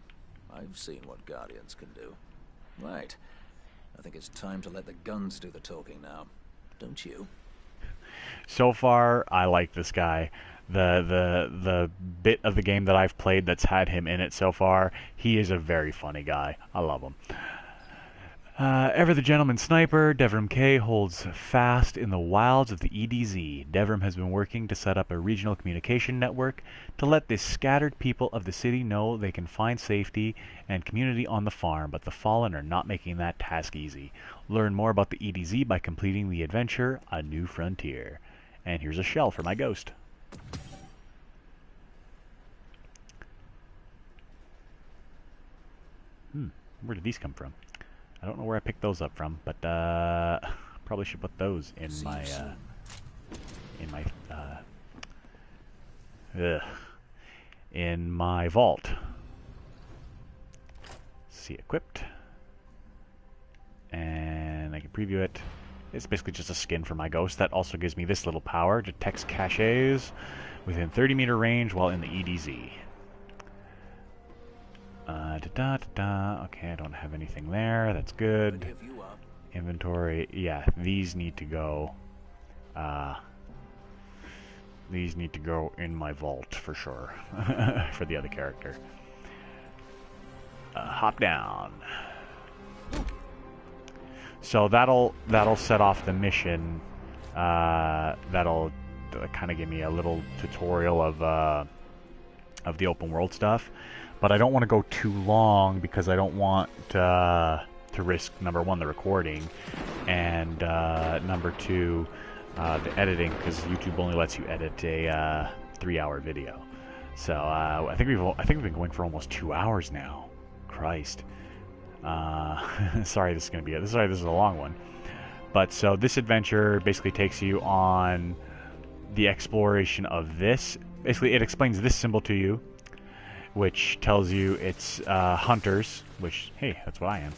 I've seen what Guardians can do. Right. I think it's time to let the guns do the talking now. Don't you? So far, I like this guy. The bit of the game that I've played that's had him in it so far, he is a very funny guy. I love him. Ever the gentleman sniper, Devram Kay holds fast in the wilds of the EDZ. Devram has been working to set up a regional communication network to let the scattered people of the city know they can find safety and community on the farm, but the Fallen are not making that task easy. Learn more about the EDZ by completing the adventure, A New Frontier. And here's a shell for my ghost. Where did these come from? I don't know where I picked those up from, but probably should put those in my vault. See, equipped, and I can preview it. It's basically just a skin for my ghost. That also gives me this little power: detects caches within 30-meter range while in the EDZ. Okay, I don't have anything there. That's good. Inventory. Yeah, these need to go. These need to go in my vault for sure. For the other character. Hop down. So that'll set off the mission. That'll kind of give me a little tutorial of the open world stuff. But I don't want to go too long because I don't want to risk, number one, the recording, and number two, the editing, because YouTube only lets you edit a 3-hour video. So I think we've been going for almost 2 hours now. Christ. Sorry, this is a long one. But so this adventure basically takes you on the exploration of this. Basically, it explains this symbol to you, which tells you it's hunters, which, hey, that's what I am,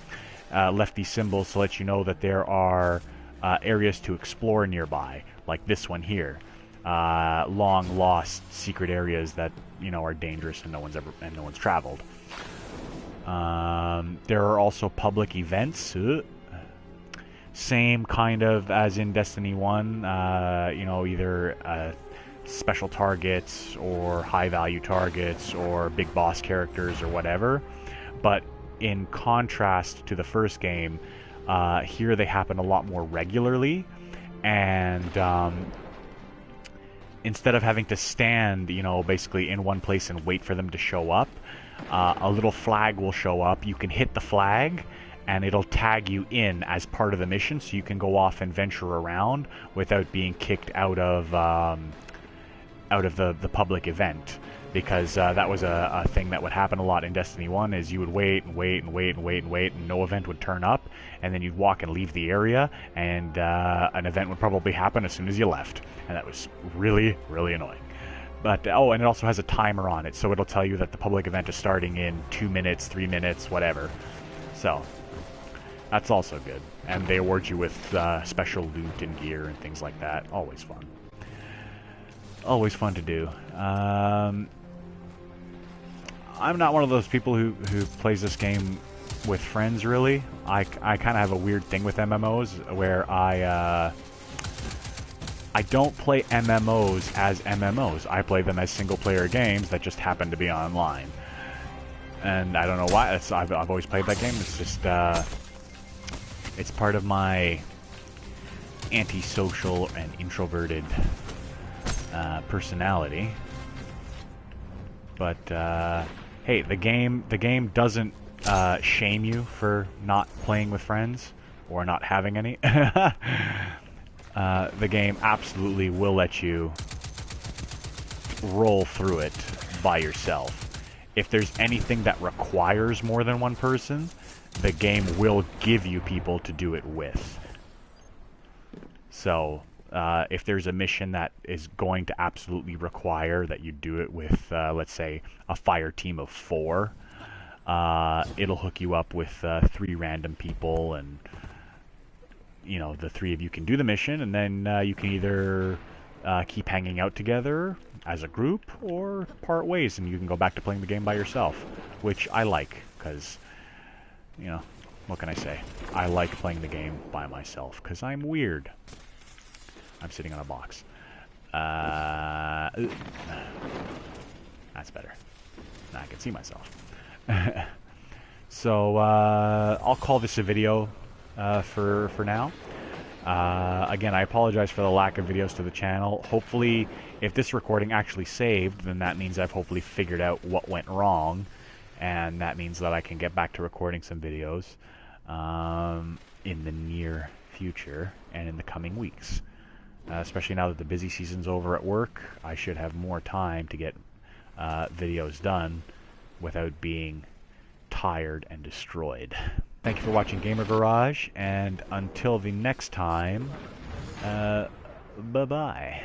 left these symbols to let you know that there are areas to explore nearby, like this one here. Long lost secret areas that, you know, are dangerous and no one's traveled. There are also public events. Same kind of as in Destiny 1, you know, either special targets or high value targets or big boss characters or whatever. But in contrast to the first game, here they happen a lot more regularly, and instead of having to stand, you know, basically in one place and wait for them to show up, a little flag will show up. You can hit the flag and it'll tag you in as part of the mission, so you can go off and venture around without being kicked out of the public event. Because that was a thing that would happen a lot in Destiny 1, is you would wait and wait and wait and wait and wait, and no event would turn up, and then you'd walk and leave the area, and an event would probably happen as soon as you left. And that was really, really annoying. But, oh, and it also has a timer on it, so it'll tell you that the public event is starting in 2 minutes, 3 minutes, whatever. So, that's also good. And they award you with special loot and gear and things like that. Always fun. Always fun to do. I'm not one of those people who plays this game with friends, really. I kind of have a weird thing with MMOs, where I don't play MMOs as MMOs. I play them as single-player games that just happen to be online. And I don't know why. I've always played that game. It's just it's part of my antisocial and introverted personality. But hey, the game doesn't shame you for not playing with friends or not having any. The game absolutely will let you roll through it by yourself. If there's anything that requires more than one person, the game will give you people to do it with. So, if there's a mission that is going to absolutely require that you do it with, let's say, a fire team of 4, it'll hook you up with 3 random people, and you know, the 3 of you can do the mission, and then you can either keep hanging out together as a group or part ways, and you can go back to playing the game by yourself, which I like, because, you know, what can I say? I like playing the game by myself, because I'm weird. I'm sitting on a box. That's better. Now I can see myself. So, I'll call this a video for now. Again, I apologize for the lack of videos to the channel. Hopefully, if this recording actually saved, then that means I've hopefully figured out what went wrong, and that means that I can get back to recording some videos in the near future and in the coming weeks. Especially now that the busy season's over at work, I should have more time to get videos done without being tired and destroyed. Thank you for watching Gamer Garage, and until the next time, bye-bye.